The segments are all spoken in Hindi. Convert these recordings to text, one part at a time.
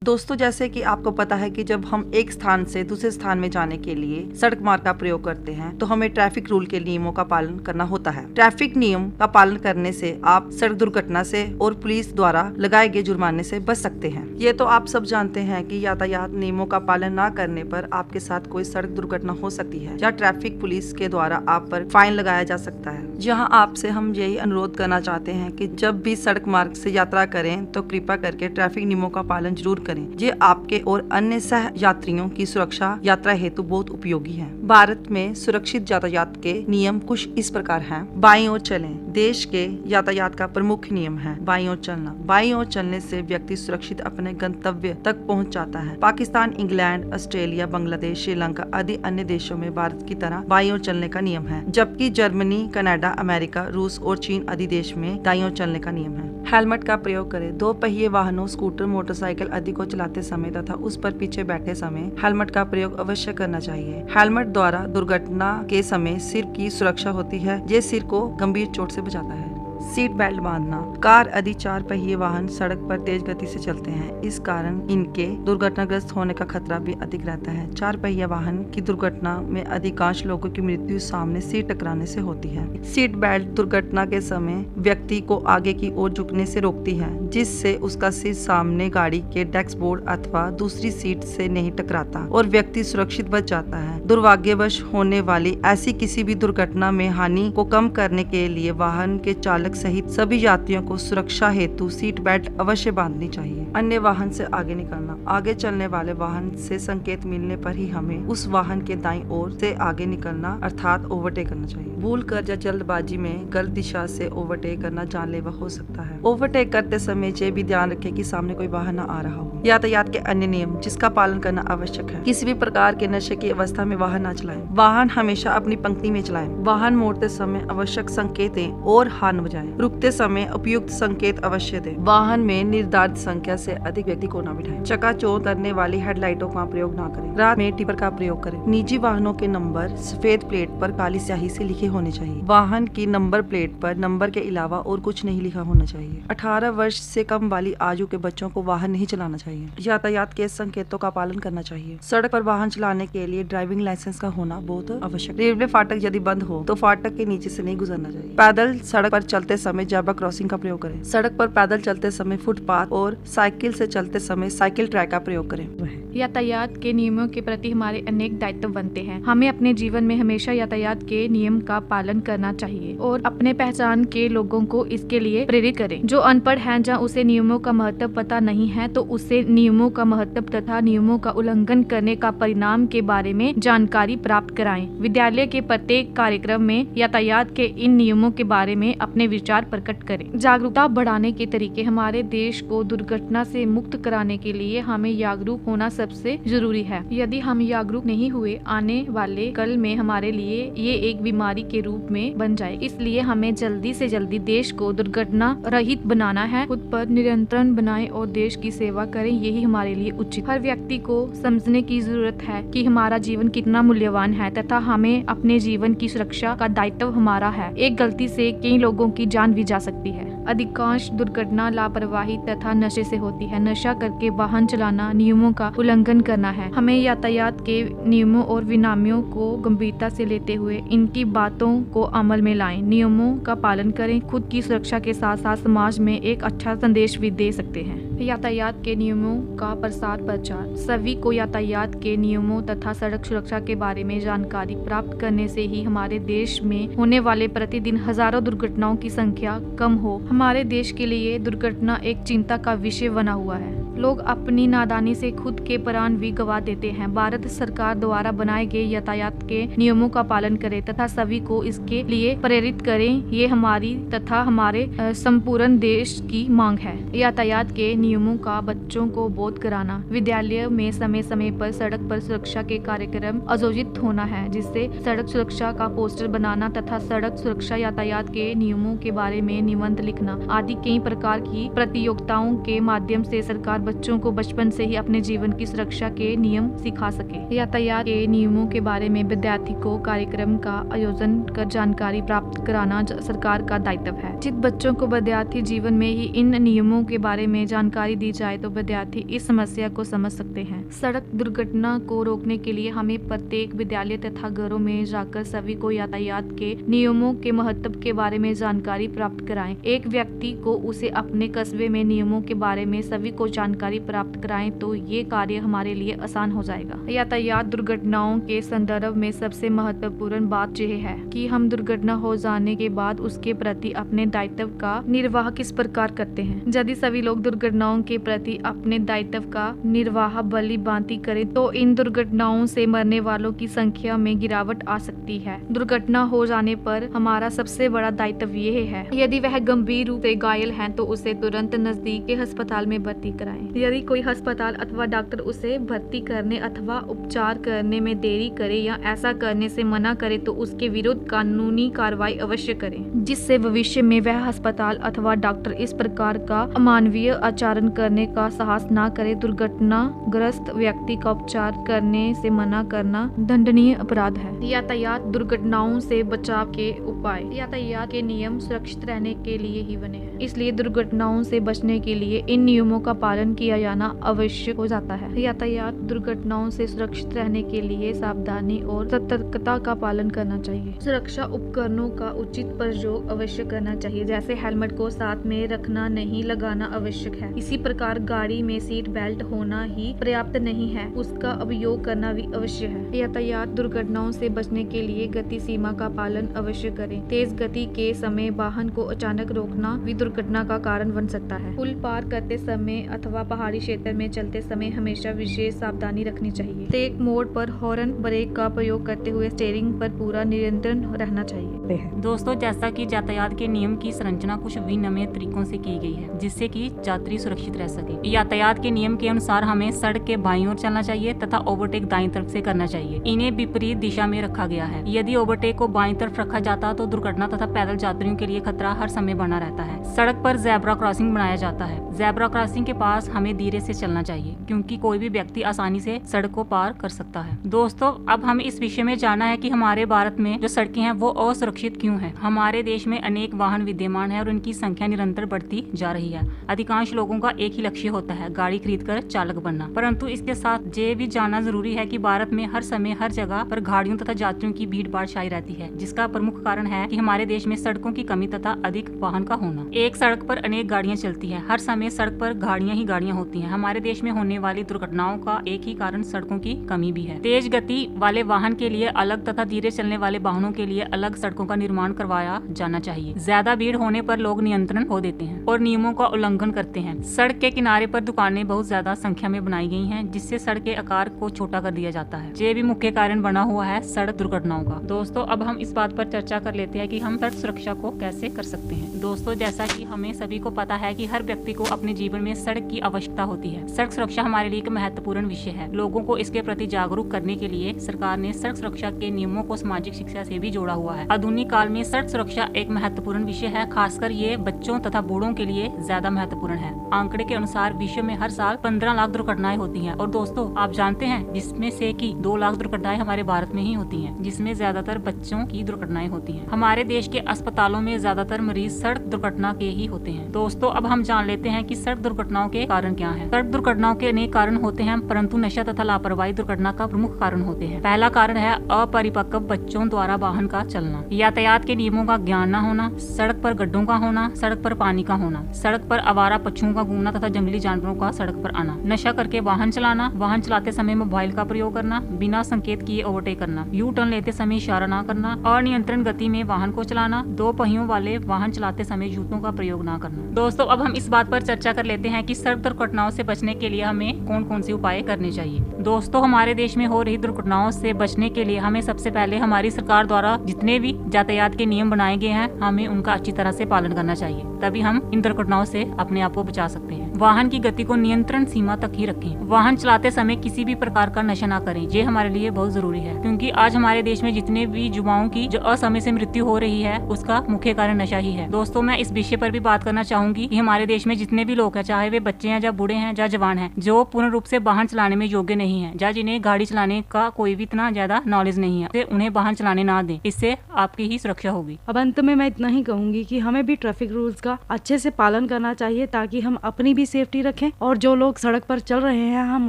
दोस्तों, जैसे कि आपको पता है कि जब हम एक स्थान से दूसरे स्थान में जाने के लिए सड़क मार्ग का प्रयोग करते हैं तो हमें ट्रैफिक रूल के नियमों का पालन करना होता है। ट्रैफिक नियम का पालन करने से आप सड़क दुर्घटना से और पुलिस द्वारा लगाए गए जुर्माने से बच सकते हैं। ये तो आप सब जानते हैं कि यातायात नियमों का पालन न करने पर आपके साथ कोई सड़क दुर्घटना हो सकती है या ट्रैफिक पुलिस के द्वारा आप पर फाइन लगाया जा सकता है। जहां आपसे हम यही अनुरोध करना चाहते हैं कि जब भी सड़क मार्ग से यात्रा करें तो कृपया करके ट्रैफिक नियमों का पालन जरूर करें। ये आपके और अन्य सह यात्रियों की सुरक्षा यात्रा हेतु बहुत उपयोगी है। भारत में सुरक्षित यातायात के नियम कुछ इस प्रकार हैं। बाईं ओर चलें। देश के यातायात का प्रमुख नियम है बाईं ओर चलना। बाईं ओर चलने से व्यक्ति सुरक्षित अपने गंतव्य तक पहुंच जाता है। पाकिस्तान, इंग्लैंड, ऑस्ट्रेलिया, बांग्लादेश, श्रीलंका आदि अन्य देशों में भारत की तरह बाईं ओर चलने का नियम है, जबकि जर्मनी, कनाडा, अमेरिका, रूस और चीन आदि देश में दाईं ओर चलने का नियम है। हेलमेट का प्रयोग करें। दो पहिए वाहनों, स्कूटर, मोटरसाइकिल आदि को चलाते समय तथा उस पर पीछे बैठे समय हेलमेट का प्रयोग अवश्य करना चाहिए। हेलमेट द्वारा दुर्घटना के समय सिर की सुरक्षा होती है। ये सिर को गंभीर चोट से बचाता है। सीट बेल्ट बांधना। कार आदि चार पहिए वाहन सड़क पर तेज गति से चलते हैं, इस कारण इनके दुर्घटनाग्रस्त होने का खतरा भी अधिक रहता है। चार पहिया वाहन की दुर्घटना में अधिकांश लोगों की मृत्यु सामने सीट टकराने से होती है। सीट बेल्ट दुर्घटना के समय व्यक्ति को आगे की ओर झुकने से रोकती है, जिससे उसका सिर सामने गाड़ी के डैशबोर्ड अथवा दूसरी सीट से नहीं टकराता और व्यक्ति सुरक्षित बच जाता है। दुर्भाग्यवश होने वाली ऐसी किसी भी दुर्घटना में हानि को कम करने के लिए वाहन के चालक सहित सभी यात्रियों को सुरक्षा हेतु सीट बेल्ट अवश्य बांधनी चाहिए। अन्य वाहन से आगे निकलना। आगे चलने वाले वाहन से संकेत मिलने पर ही हमें उस वाहन के दाईं ओर से आगे निकलना अर्थात ओवरटेक करना चाहिए। भूल कर या जल्दबाजी में गलत दिशा से ओवरटेक करना जानलेवा हो सकता है। ओवरटेक करते समय ये भी ध्यान रखें कि सामने कोई वाहन न आ रहा हो। यातायात के अन्य नियम जिसका पालन करना आवश्यक है। किसी भी प्रकार के नशे की अवस्था में वाहन न चलाएं। वाहन हमेशा अपनी पंक्ति में चलाएं। वाहन मोड़ते समय आवश्यक संकेत दें और हॉर्न बजाएं। रुकते समय उपयुक्त संकेत अवश्य दें। वाहन में निर्धारित संख्या से अधिक व्यक्ति को न बिठाएं। चकाचौंध करने वाली हेडलाइटों का प्रयोग न करें। रात में टिपर का प्रयोग करें। निजी वाहनों के नंबर सफेद प्लेट पर काली स्याही से लिखे होने चाहिए। वाहन की नंबर प्लेट पर नंबर के अलावा और कुछ नहीं लिखा होना चाहिए। 18 वर्ष से कम वाली आयु के बच्चों को वाहन नहीं चलाना चाहिए। यातायात के संकेतों का पालन करना चाहिए। सड़क पर वाहन चलाने के लिए ड्राइविंग लाइसेंस का होना बहुत आवश्यक। रेलवे फाटक यदि बंद हो तो फाटक के नीचे से नहीं गुजरना चाहिए। पैदल सड़क पर चलते समय ज़ेब्रा क्रॉसिंग का प्रयोग करें। सड़क पर पैदल चलते समय फुटपाथ और साइकिल से चलते समय साइकिल ट्रैक का प्रयोग करें। यातायात के नियमों के प्रति हमारे अनेक दायित्व बनते हैं। हमें अपने जीवन में हमेशा यातायात के नियम का पालन करना चाहिए और अपने पहचान के लोगों को इसके लिए प्रेरित करें। जो अनपढ़ है या उसे नियमों का महत्व पता नहीं है तो उसे नियमों का महत्व तथा नियमों का उल्लंघन करने का परिणाम के बारे में जानकारी प्राप्त कराएं। विद्यालय के प्रत्येक कार्यक्रम में यातायात के इन नियमों के बारे में अपने विचार प्रकट करें। जागरूकता बढ़ाने के तरीके। हमारे देश को दुर्घटना से मुक्त कराने के लिए हमें जागरूक होना सबसे जरूरी है। यदि हम जागरूक नहीं हुए आने वाले कल में हमारे लिए ये एक बीमारी के रूप में बन जाए। इसलिए हमें जल्दी से जल्दी देश को दुर्घटना रहित बनाना है। खुद पर नियंत्रण बनाएं और देश की सेवा करें, यही हमारे लिए उचित। हर व्यक्ति को समझने की जरूरत है कि हमारा जीवन कितना मूल्यवान है तथा हमें अपने जीवन की सुरक्षा का दायित्व हमारा है। एक गलती से कई लोगों की जान भी जा सकती है। अधिकांश दुर्घटना लापरवाही तथा नशे से होती है। नशा करके वाहन चलाना नियमों का उल्लंघन करना है। हमें यातायात के नियमों और विनियमों को गंभीरता से लेते हुए इनकी बातों को अमल में लाएं। नियमों का पालन करें। खुद की सुरक्षा के साथ साथ समाज में एक अच्छा संदेश भी दे सकते हैं। यातायात के नियमों का प्रसार प्रचार। सभी को यातायात के नियमों तथा सड़क सुरक्षा के बारे में जानकारी प्राप्त करने से ही हमारे देश में होने वाले प्रतिदिन हजारों दुर्घटनाओं की संख्या कम हो। हमारे देश के लिए दुर्घटना एक चिंता का विषय बना हुआ है। लोग अपनी नादानी से खुद के प्राण भी गंवा देते हैं। भारत सरकार द्वारा बनाए गए यातायात के नियमों का पालन करें तथा सभी को इसके लिए प्रेरित करें, ये हमारी तथा हमारे संपूर्ण देश की मांग है। यातायात के नियमों का बच्चों को बोध कराना। विद्यालय में समय समय पर सड़क पर सुरक्षा के कार्यक्रम आयोजित होना है, जिससे सड़क सुरक्षा का पोस्टर बनाना तथा सड़क सुरक्षा यातायात के नियमों के बारे में निबंध लिखना आदि कई प्रकार की प्रतियोगिताओं के माध्यम से सरकार बच्चों को बचपन से ही अपने जीवन की सुरक्षा के नियम सिखा सके। यातायात के नियमों के बारे में विद्यार्थी को कार्यक्रम का आयोजन कर जानकारी प्राप्त कराना सरकार का दायित्व है। जिन बच्चों को विद्यार्थी जीवन में ही इन नियमों के बारे में जानकारी दी जाए तो विद्यार्थी इस समस्या को समझ सकते हैं। सड़क दुर्घटना को रोकने के लिए हमें प्रत्येक विद्यालय तथा घरों में जाकर सभी को यातायात के नियमों के महत्व के बारे में जानकारी प्राप्त कराएं। एक व्यक्ति को उसे अपने कस्बे में नियमों के बारे में सभी को जानकारी प्राप्त कराएं तो ये कार्य हमारे लिए आसान हो जाएगा। यातायात दुर्घटनाओं के संदर्भ में सबसे महत्वपूर्ण बात यह है कि हम दुर्घटना हो जाने के बाद उसके प्रति अपने दायित्व का निर्वाह किस प्रकार करते हैं। यदि सभी लोग दुर्घटनाओं के प्रति अपने दायित्व का निर्वाह भली भांति करें तो इन दुर्घटनाओं से मरने वालों की संख्या में गिरावट आ सकती है। दुर्घटना हो जाने पर हमारा सबसे बड़ा दायित्व यह है, यदि वह गंभीर रूप से घायल है तो उसे तुरंत नजदीक के अस्पताल में भर्ती कराएं। यदि कोई अस्पताल अथवा डॉक्टर उसे भर्ती करने अथवा उपचार करने में देरी करे या ऐसा करने से मना करे तो उसके विरुद्ध कानूनी कार्रवाई अवश्य करें, जिससे भविष्य में वह अस्पताल अथवा डॉक्टर इस प्रकार का अमानवीय आचरण करने का साहस न करे। दुर्घटनाग्रस्त व्यक्ति का उपचार करने से मना करना दंडनीय अपराध है। यातायात दुर्घटनाओं से बचाव के उपाय। यातायात के नियम सुरक्षित रहने के लिए ही बने हैं, इसलिए दुर्घटनाओं से बचने के लिए इन नियमों का पालन किया जाना आवश्यक हो जाता है। यातायात दुर्घटनाओं से सुरक्षित रहने के लिए सावधानी और सतर्कता का पालन करना चाहिए। सुरक्षा उपकरणों का उचित प्रयोग अवश्य करना चाहिए, जैसे हेलमेट को साथ में रखना नहीं लगाना आवश्यक है। इसी प्रकार गाड़ी में सीट बेल्ट होना ही पर्याप्त नहीं है, उसका उपयोग करना भी अवश्य है। यातायात दुर्घटनाओं से बचने के लिए गति सीमा का पालन अवश्य करें। तेज गति के समय वाहन को अचानक रोकना भी दुर्घटना का कारण बन सकता है। पुल पार करते समय अथवा पहाड़ी क्षेत्र में चलते समय हमेशा विशेष सावधानी रखनी चाहिए। प्रत्येक मोड़ पर हॉर्न ब्रेक का प्रयोग करते हुए स्टीयरिंग पर पूरा नियंत्रण रहना चाहिए। दोस्तों, जैसा कि यातायात के नियम की संरचना कुछ विनम्र तरीकों से की गई है जिससे कि यात्री सुरक्षित रह सके। यातायात के नियम के अनुसार हमें सड़क के बाईं ओर चलना चाहिए तथा ओवरटेक दाईं तरफ से करना चाहिए। इन्हें विपरीत दिशा में रखा गया है। यदि ओवरटेक को बाईं तरफ रखा जाता तो दुर्घटना तथा पैदल यात्रियों के लिए खतरा हर समय बना रहता है। सड़क पर ज़ेब्रा क्रॉसिंग बनाया जाता है। ज़ेब्रा क्रॉसिंग के पास हमें धीरे से चलना चाहिए क्योंकि कोई भी व्यक्ति आसानी से सड़क को पार कर सकता है। दोस्तों, अब हमें इस विषय में जानना है कि हमारे भारत में जो सड़कें हैं वो असुरक्षित क्यों है। हमारे देश में अनेक वाहन विद्यमान है और उनकी संख्या निरंतर बढ़ती जा रही है। अधिकांश लोगों का एक ही लक्ष्य होता है, गाड़ी खरीदकर चालक बनना। परंतु इसके साथ ये भी जानना जरूरी है कि भारत में हर समय हर जगह पर गाड़ियों तथा यात्रियों की भीड़ भाड़ छाई रहती है, जिसका प्रमुख कारण है कि हमारे देश में सड़कों की कमी तथा अधिक वाहन का होना। एक सड़क पर अनेक गाड़ियां चलती हैं, हर समय सड़क पर गाड़ियां ही गाड़ियां होती हैं। हमारे देश में होने वाली दुर्घटनाओं का एक ही कारण सड़कों की कमी भी है। तेज गति वाले वाहन के लिए अलग तथा धीरे चलने वाले वाहनों के लिए अलग सड़कों का निर्माण करवाया जाना चाहिए। ज्यादा भीड़ होने पर लोग नियंत्रण खो देते हैं और नियमों का उल्लंघन करते हैं। सड़क के किनारे पर दुकानें बहुत ज्यादा संख्या में बनाई गई हैं, जिससे सड़क के आकार को छोटा कर दिया जाता है। ये भी मुख्य कारण बना हुआ है सड़क दुर्घटनाओं का। दोस्तों, अब हम इस बात पर चर्चा कर लेते हैं कि हम सड़क सुरक्षा को कैसे कर सकते हैं। दोस्तों, जैसा कि हमें सभी को पता है कि हर व्यक्ति को अपने जीवन में सड़क की आवश्यकता होती है। सड़क सुरक्षा हमारे लिए एक महत्वपूर्ण विषय है। लोगों को इसके प्रति जागरूक करने के लिए सरकार ने सड़क सुरक्षा के नियमों को सामाजिक शिक्षा से भी जोड़ा हुआ है। आधुनिक काल में सड़क सुरक्षा एक महत्वपूर्ण विषय है, खासकर ये बच्चों तथा बूढ़ों के लिए ज्यादा महत्वपूर्ण है। आंकड़े के अनुसार विश्व में हर साल 15 लाख दुर्घटनाएं होती हैं और दोस्तों, आप जानते हैं जिसमें से कि 2 लाख दुर्घटनाएं हमारे भारत में ही होती हैं, जिसमें ज्यादातर बच्चों की दुर्घटनाएं होती हैं। हमारे देश के अस्पतालों में ज्यादातर मरीज सड़क दुर्घटना के ही होते हैं। दोस्तों, अब हम जान लेते हैं कि सड़क दुर्घटनाओं के कारण क्या हैं। सड़क दुर्घटनाओं के अनेक कारण होते हैं, परंतु नशा तथा लापरवाही दुर्घटना का प्रमुख कारण होते हैं। पहला कारण है अपरिपक्व बच्चों द्वारा वाहन का चलना, यातायात के नियमों का ज्ञान न होना, सड़क पर गड्ढों का होना, सड़क पर पानी का होना, सड़क पर आवारा पशुओं का घूमना तथा जंगली जानवरों का सड़क पर आना, नशा करके वाहन चलाना, वाहन चलाते समय मोबाइल का प्रयोग करना, बिना संकेत किए ओवरटेक करना, यू टर्न लेते समय इशारा न करना, अनियंत्रित गति में वाहन को चलाना, 2 पहियों वाले वाहन चलाते समय जूतों का प्रयोग न करना। दोस्तों, अब हम इस बात पर चर्चा कर लेते हैं कि सड़क दुर्घटनाओं से बचने के लिए हमें कौन कौन से उपाय करने चाहिए। दोस्तों, हमारे देश में हो रही दुर्घटनाओं से बचने के लिए हमें सबसे पहले हमारी सरकार द्वारा जितने भी यातायात के नियम बनाए गए हैं, हमें उनका अच्छी तरह से पालन करना चाहिए, तभी हम इन दुर्घटनाओं से अपने आप को बचा सकते हैं। वाहन की गति को नियंत्रण सीमा तक ही रखें। वाहन चलाते समय किसी भी प्रकार का नशा ना करें, ये हमारे लिए बहुत जरूरी है, क्योंकि आज हमारे देश में जितने भी युवाओं की जो असमय से मृत्यु हो रही है उसका मुख्य कारण नशा ही है। दोस्तों, मैं इस विषय पर भी बात करना चाहूंगी कि हमारे देश में जितने भी लोग हैं, चाहे वे बच्चे हैं या बूढ़े हैं या जवान हैं, जो पूर्ण रूप से वाहन चलाने में योग्य नहीं है या जिन्हें गाड़ी चलाने का कोई भी इतना ज्यादा नॉलेज नहीं है, तो उन्हें वाहन चलाने ना दें। इससे आपकी ही सुरक्षा होगी। अब अंत में मैं इतना ही कहूंगी कि हमें भी ट्रैफिक रूल्स का अच्छे से पालन करना चाहिए ताकि हम अपनी भी सेफ्टी रखें और जो लोग सड़क पर चल रहे हैं हम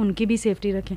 उनकी भी सेफ्टी रखें।